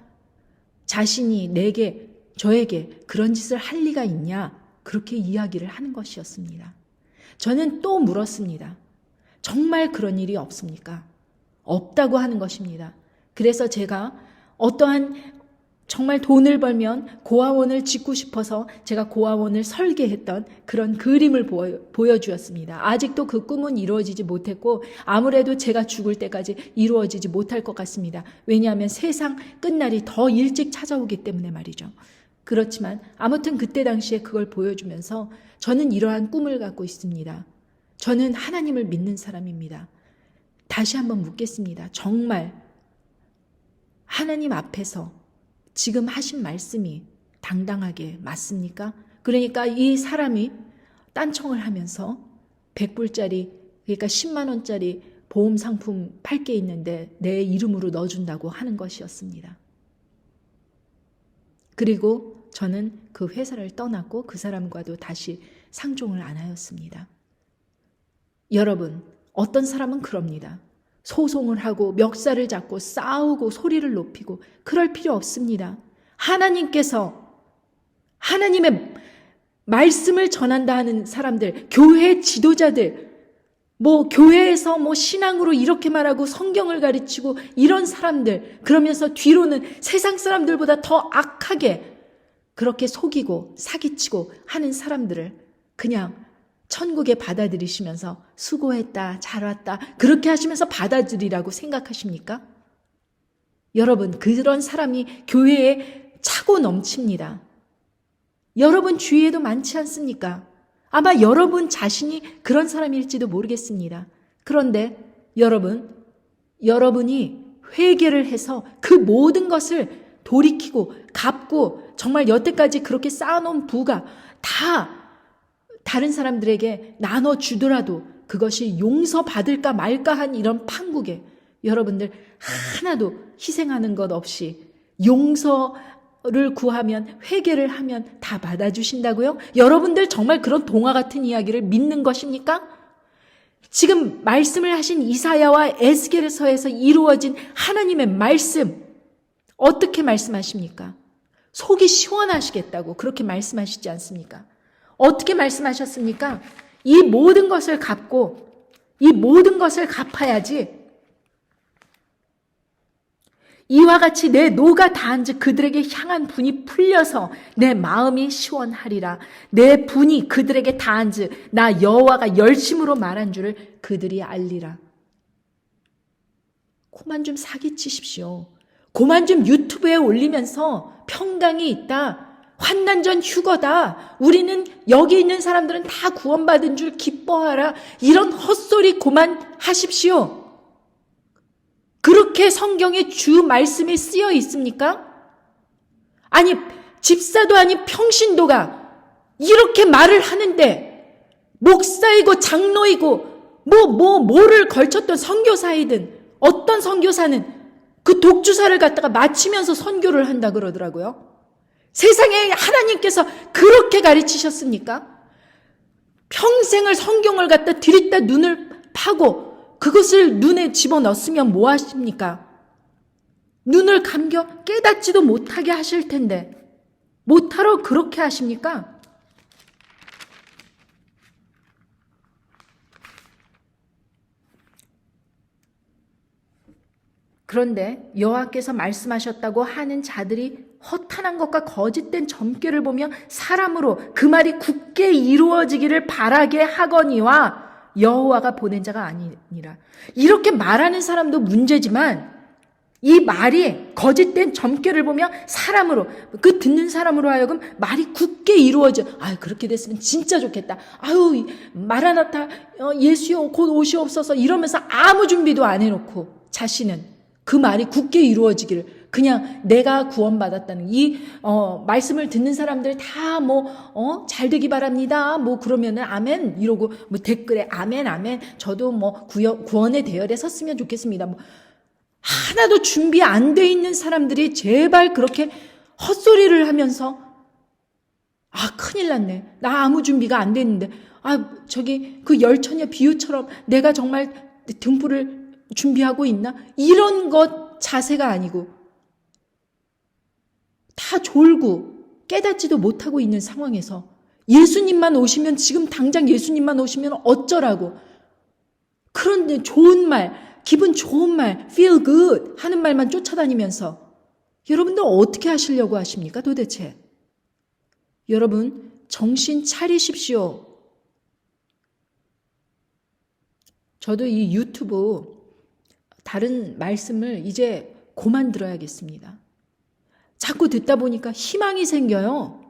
자신이 내게 저에게 그런 짓을 할 리가 있냐? 그렇게 이야기를 하는 것이었습니다. 저는 또 물었습니다. 정말 그런 일이 없습니까? 없다고 하는 것입니다. 그래서 제가 어떠한 정말 돈을 벌면 고아원을 짓고 싶어서 제가 고아원을 설계했던 그런 그림을 보여주었습니다. 아직도 그 꿈은 이루어지지 못했고 아무래도 제가 죽을 때까지 이루어지지 못할 것 같습니다. 왜냐하면 세상 끝날이 더 일찍 찾아오기 때문에 말이죠. 그렇지만 아무튼 그때 당시에 그걸 보여주면서 저는 이러한 꿈을 갖고 있습니다. 저는 하나님을 믿는 사람입니다. 다시 한번 묻겠습니다. 정말 하나님 앞에서 지금 하신 말씀이 당당하게 맞습니까? 그러니까 이 사람이 딴청을 하면서 100불짜리 그러니까 10만 원짜리 보험 상품 팔 게 있는데 내 이름으로 넣어준다고 하는 것이었습니다. 그리고 저는 그 회사를 떠났고 그 사람과도 다시 상종을 안 하였습니다. 여러분, 어떤 사람은 그럽니다. 소송을 하고 멱살을 잡고 싸우고 소리를 높이고 그럴 필요 없습니다. 하나님께서 하나님의 말씀을 전한다 하는 사람들, 교회 지도자들, 교회에서 신앙으로 이렇게 말하고 성경을 가르치고 이런 사람들, 그러면서 뒤로는 세상 사람들보다 더 악하게 그렇게 속이고 사기치고 하는 사람들을 그냥 천국에 받아들이시면서 수고했다, 잘 왔다 그렇게 하시면서 받아들이라고 생각하십니까? 여러분, 그런 사람이 교회에 차고 넘칩니다. 여러분 주위에도 많지 않습니까? 아마 여러분 자신이 그런 사람일지도 모르겠습니다. 그런데 여러분이 회개를 해서 그 모든 것을 돌이키고 갚고 정말 여태까지 그렇게 쌓아놓은 부가 다 다른 사람들에게 나눠주더라도 그것이 용서받을까 말까 한 이런 판국에 여러분들 하나도 희생하는 것 없이 용서를 구하면 회개를 하면 다 받아주신다고요? 여러분들 정말 그런 동화 같은 이야기를 믿는 것입니까? 지금 말씀을 하신 이사야와 에스겔서에서 이루어진 하나님의 말씀 어떻게 말씀하십니까? 속이 시원하시겠다고 그렇게 말씀하시지 않습니까? 어떻게 말씀하셨습니까? 이 모든 것을 갚고 이 모든 것을 갚아야지 이와 같이 내 노가 다한즉 그들에게 향한 분이 풀려서 내 마음이 시원하리라. 내 분이 그들에게 다한즉 나 여호와가 열심으로 말한 줄을 그들이 알리라. 그만 좀 사기치십시오. 그만 좀 유튜브에 올리면서 평강이 있다. 환난전 휴거다. 우리는 여기 있는 사람들은 다 구원받은 줄 기뻐하라. 이런 헛소리 그만 하십시오. 그렇게 성경에 주 말씀이 쓰여 있습니까? 아니, 집사도 아닌 평신도가 이렇게 말을 하는데 목사이고 장로이고 뭐를 걸쳤던 선교사이든 어떤 선교사는 그 독주사를 갖다가 마치면서 선교를 한다 그러더라고요. 세상에 하나님께서 그렇게 가르치셨습니까? 평생을 성경을 갖다 들이다 눈을 파고 그것을 눈에 집어넣었으면 뭐 하십니까? 눈을 감겨 깨닫지도 못하게 하실 텐데 못하러 그렇게 하십니까? 그런데 여호와께서 말씀하셨다고 하는 자들이 허탄한 것과 거짓된 점괘를 보며 사람으로 그 말이 굳게 이루어지기를 바라게 하거니와 여호와가 보낸 자가 아니니라. 이렇게 말하는 사람도 문제지만 이 말이 거짓된 점괘를 보며 사람으로 그 듣는 사람으로 하여금 말이 굳게 이루어져. 그렇게 됐으면 진짜 좋겠다. 마라나타 예수여 곧 오시옵소서 이러면서 아무 준비도 안 해놓고 자신은 그 말이 굳게 이루어지기를 그냥 내가 구원받았다는 이 말씀을 듣는 사람들 다 잘 되기 바랍니다. 그러면은 아멘 이러고 댓글에 아멘 저도 구원의 대열에 섰으면 좋겠습니다. 하나도 준비 안 돼 있는 사람들이 제발 그렇게 헛소리를 하면서 큰일 났네. 나 아무 준비가 안 됐는데 그 열처녀 비유처럼 내가 정말 등불을 준비하고 있나? 이런 것 자세가 아니고 다 졸고 깨닫지도 못하고 있는 상황에서 예수님만 오시면, 지금 당장 예수님만 오시면 어쩌라고, 그런데 좋은 말, 기분 좋은 말, feel good 하는 말만 쫓아다니면서 여러분들 어떻게 하시려고 하십니까 도대체? 여러분 정신 차리십시오. 저도 이 유튜브 다른 말씀을 이제 그만 들어야겠습니다. 자꾸 듣다 보니까 희망이 생겨요.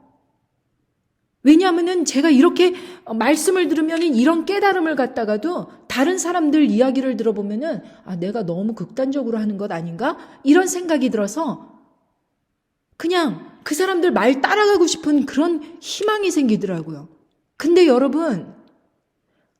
왜냐하면 제가 이렇게 말씀을 들으면 이런 깨달음을 갖다가도 다른 사람들 이야기를 들어보면은 내가 너무 극단적으로 하는 것 아닌가? 이런 생각이 들어서 그냥 그 사람들 말 따라가고 싶은 그런 희망이 생기더라고요. 근데 여러분,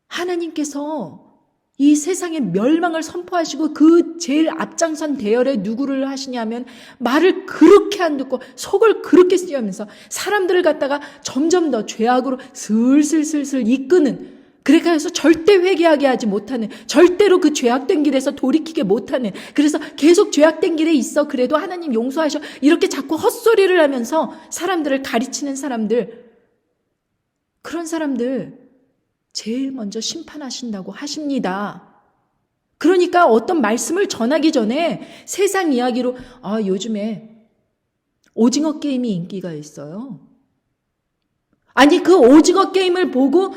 하나님께서 이 세상의 멸망을 선포하시고 그 제일 앞장선 대열에 누구를 하시냐면 말을 그렇게 안 듣고 속을 그렇게 쓰면서 사람들을 갖다가 점점 더 죄악으로 슬슬슬슬 이끄는, 그러니까 해서 절대 회개하게 하지 못하는, 절대로 그 죄악된 길에서 돌이키게 못하는, 그래서 계속 죄악된 길에 있어 그래도 하나님 용서하셔 이렇게 자꾸 헛소리를 하면서 사람들을 가르치는 사람들, 그런 사람들 제일 먼저 심판하신다고 하십니다. 그러니까 어떤 말씀을 전하기 전에 세상 이야기로 요즘에 오징어 게임이 인기가 있어요. 아니 그 오징어 게임을 보고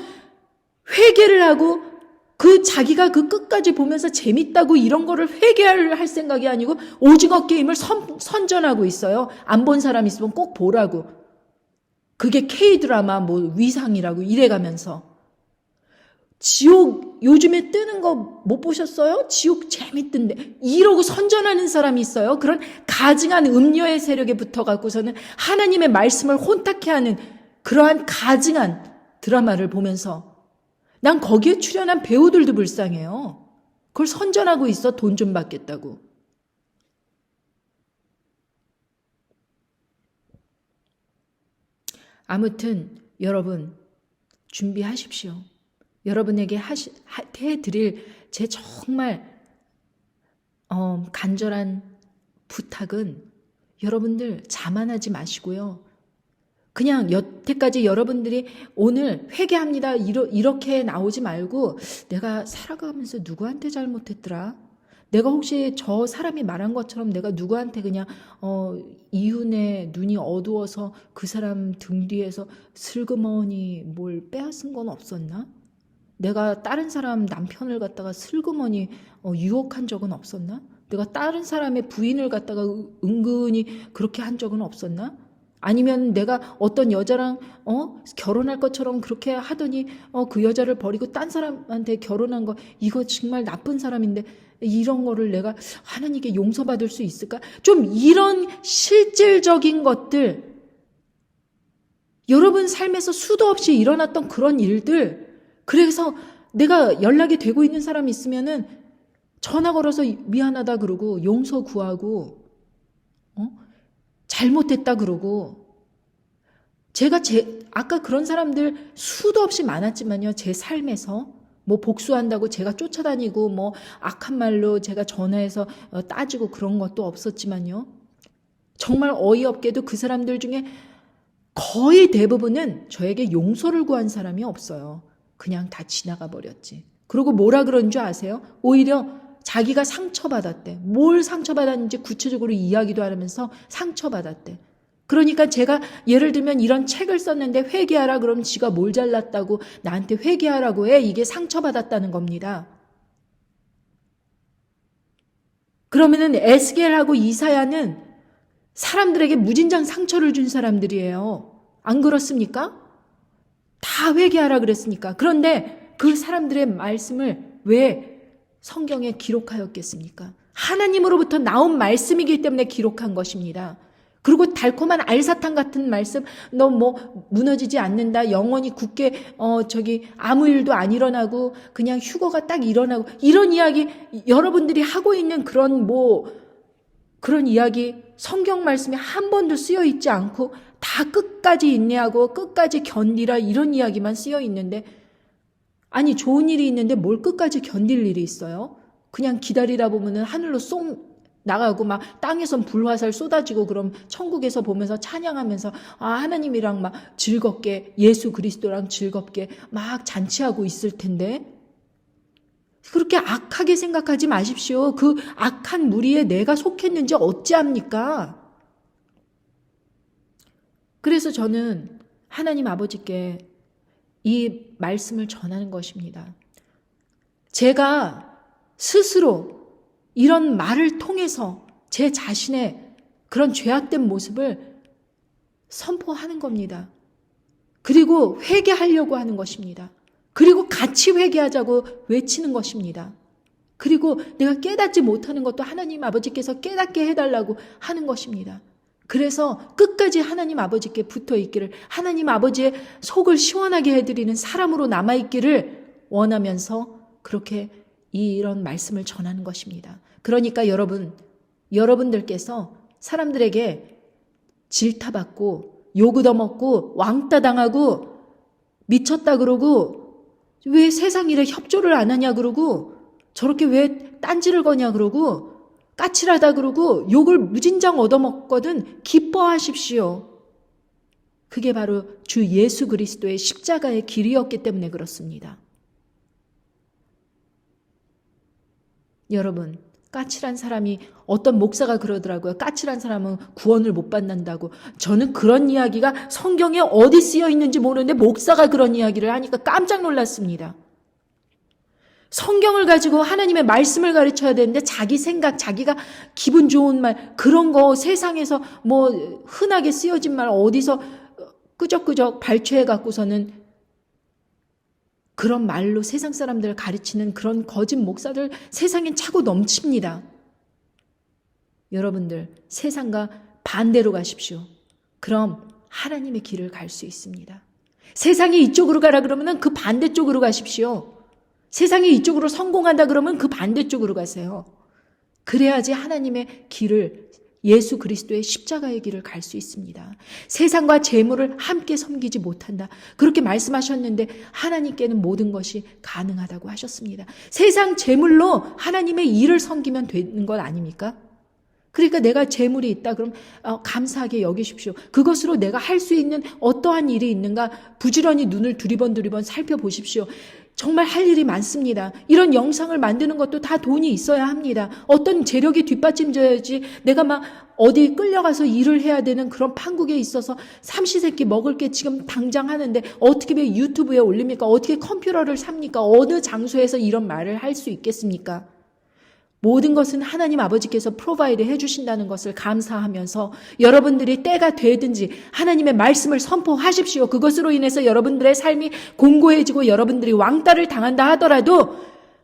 회개를 하고 그 자기가 그 끝까지 보면서 재밌다고 이런 거를 회개할 생각이 아니고 오징어 게임을 선전하고 있어요. 안 본 사람 있으면 꼭 보라고. 그게 K-드라마 뭐 위상이라고 이래가면서. 지옥 요즘에 뜨는 거 못 보셨어요? 지옥 재밌던데 이러고 선전하는 사람이 있어요. 그런 가증한 음녀의 세력에 붙어갖고서는 하나님의 말씀을 혼탁해 하는 그러한 가증한 드라마를 보면서 난 거기에 출연한 배우들도 불쌍해요. 그걸 선전하고 있어. 돈 좀 받겠다고. 아무튼 여러분 준비하십시오. 여러분에게 해드릴 제 정말 간절한 부탁은 여러분들 자만하지 마시고요. 그냥 여태까지 여러분들이 오늘 회개합니다 이렇게 나오지 말고 내가 살아가면서 누구한테 잘못했더라? 내가 혹시 저 사람이 말한 것처럼 내가 누구한테 그냥 이윤의 눈이 어두워서 그 사람 등 뒤에서 슬그머니 뭘 빼앗은 건 없었나? 내가 다른 사람 남편을 갖다가 슬그머니 유혹한 적은 없었나? 내가 다른 사람의 부인을 갖다가 은근히 그렇게 한 적은 없었나? 아니면 내가 어떤 여자랑 결혼할 것처럼 그렇게 하더니 그 여자를 버리고 딴 사람한테 결혼한 거, 이거 정말 나쁜 사람인데 이런 거를 내가 하나님께 용서받을 수 있을까? 좀 이런 실질적인 것들, 여러분 삶에서 수도 없이 일어났던 그런 일들, 그래서 내가 연락이 되고 있는 사람이 있으면은 전화 걸어서 미안하다 그러고 용서 구하고 잘못했다 그러고, 제가 아까 그런 사람들 수도 없이 많았지만요. 제 삶에서 뭐 복수한다고 제가 쫓아다니고 뭐 악한 말로 제가 전화해서 따지고 그런 것도 없었지만요. 정말 어이없게도 그 사람들 중에 거의 대부분은 저에게 용서를 구한 사람이 없어요. 그냥 다 지나가 버렸지. 그리고 뭐라 그런 줄 아세요? 오히려 자기가 상처받았대. 뭘 상처받았는지 구체적으로 이야기도 하면서 상처받았대. 그러니까 제가 예를 들면 이런 책을 썼는데 회개하라 그러면 지가 뭘 잘났다고 나한테 회개하라고 해. 이게 상처받았다는 겁니다. 그러면은 에스겔하고 이사야는 사람들에게 무진장 상처를 준 사람들이에요. 안 그렇습니까? 다 회개하라 그랬으니까. 그런데 그 사람들의 말씀을 왜 성경에 기록하였겠습니까? 하나님으로부터 나온 말씀이기 때문에 기록한 것입니다. 그리고 달콤한 알사탕 같은 말씀, 너 뭐 무너지지 않는다, 영원히 굳게 아무 일도 안 일어나고 그냥 휴거가 딱 일어나고, 이런 이야기 여러분들이 하고 있는 그런 이야기 성경 말씀에 한 번도 쓰여 있지 않고 다 끝까지 인내하고 끝까지 견디라 이런 이야기만 쓰여 있는데, 아니 좋은 일이 있는데 뭘 끝까지 견딜 일이 있어요? 그냥 기다리다 보면은 하늘로 쏙 나가고 막 땅에선 불화살 쏟아지고 그럼 천국에서 보면서 찬양하면서 하나님이랑 막 즐겁게 예수 그리스도랑 즐겁게 막 잔치하고 있을 텐데 그렇게 악하게 생각하지 마십시오. 그 악한 무리에 내가 속했는지 어찌합니까? 그래서 저는 하나님 아버지께 이 말씀을 전하는 것입니다. 제가 스스로 이런 말을 통해서 제 자신의 그런 죄악된 모습을 선포하는 겁니다. 그리고 회개하려고 하는 것입니다. 그리고 같이 회개하자고 외치는 것입니다. 그리고 내가 깨닫지 못하는 것도 하나님 아버지께서 깨닫게 해달라고 하는 것입니다. 그래서 끝까지 하나님 아버지께 붙어 있기를, 하나님 아버지의 속을 시원하게 해드리는 사람으로 남아있기를 원하면서 그렇게 이런 말씀을 전하는 것입니다. 그러니까 여러분들께서 사람들에게 질타받고 욕 얻어먹고 왕따 당하고 미쳤다 그러고 왜 세상 일에 협조를 안 하냐 그러고 저렇게 왜 딴지를 거냐 그러고 까칠하다 그러고 욕을 무진장 얻어먹거든 기뻐하십시오. 그게 바로 주 예수 그리스도의 십자가의 길이었기 때문에 그렇습니다. 여러분, 까칠한 사람이 어떤 목사가 그러더라고요. 까칠한 사람은 구원을 못 받는다고. 저는 그런 이야기가 성경에 어디 쓰여 있는지 모르는데 목사가 그런 이야기를 하니까 깜짝 놀랐습니다. 성경을 가지고 하나님의 말씀을 가르쳐야 되는데 자기 생각, 자기가 기분 좋은 말, 그런 거 세상에서 뭐 흔하게 쓰여진 말 어디서 끄적끄적 발췌해 갖고서는 그런 말로 세상 사람들을 가르치는 그런 거짓 목사들 세상엔 차고 넘칩니다. 여러분들 세상과 반대로 가십시오. 그럼 하나님의 길을 갈 수 있습니다. 세상이 이쪽으로 가라 그러면 그 반대쪽으로 가십시오. 세상이 이쪽으로 성공한다 그러면 그 반대쪽으로 가세요. 그래야지 하나님의 길을, 예수 그리스도의 십자가의 길을 갈 수 있습니다. 세상과 재물을 함께 섬기지 못한다. 그렇게 말씀하셨는데 하나님께는 모든 것이 가능하다고 하셨습니다. 세상 재물로 하나님의 일을 섬기면 되는 것 아닙니까? 그러니까 내가 재물이 있다 그럼 감사하게 여기십시오. 그것으로 내가 할 수 있는 어떠한 일이 있는가 부지런히 눈을 두리번 살펴보십시오. 정말 할 일이 많습니다. 이런 영상을 만드는 것도 다 돈이 있어야 합니다. 어떤 재력이 뒷받침져야지 내가 막 어디 끌려가서 일을 해야 되는 그런 판국에 있어서 삼시세끼 먹을 게 지금 당장 하는데 어떻게 유튜브에 올립니까? 어떻게 컴퓨터를 삽니까? 어느 장소에서 이런 말을 할 수 있겠습니까? 모든 것은 하나님 아버지께서 프로바이드 해주신다는 것을 감사하면서 여러분들이 때가 되든지 하나님의 말씀을 선포하십시오. 그것으로 인해서 여러분들의 삶이 공고해지고 여러분들이 왕따를 당한다 하더라도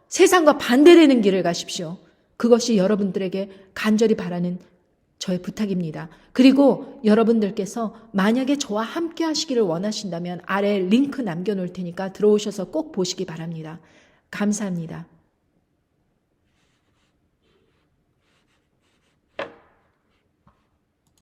세상과 반대되는 길을 가십시오. 그것이 여러분들에게 간절히 바라는 저의 부탁입니다. 그리고 여러분들께서 만약에 저와 함께 하시기를 원하신다면 아래 링크 남겨놓을 테니까 들어오셔서 꼭 보시기 바랍니다. 감사합니다.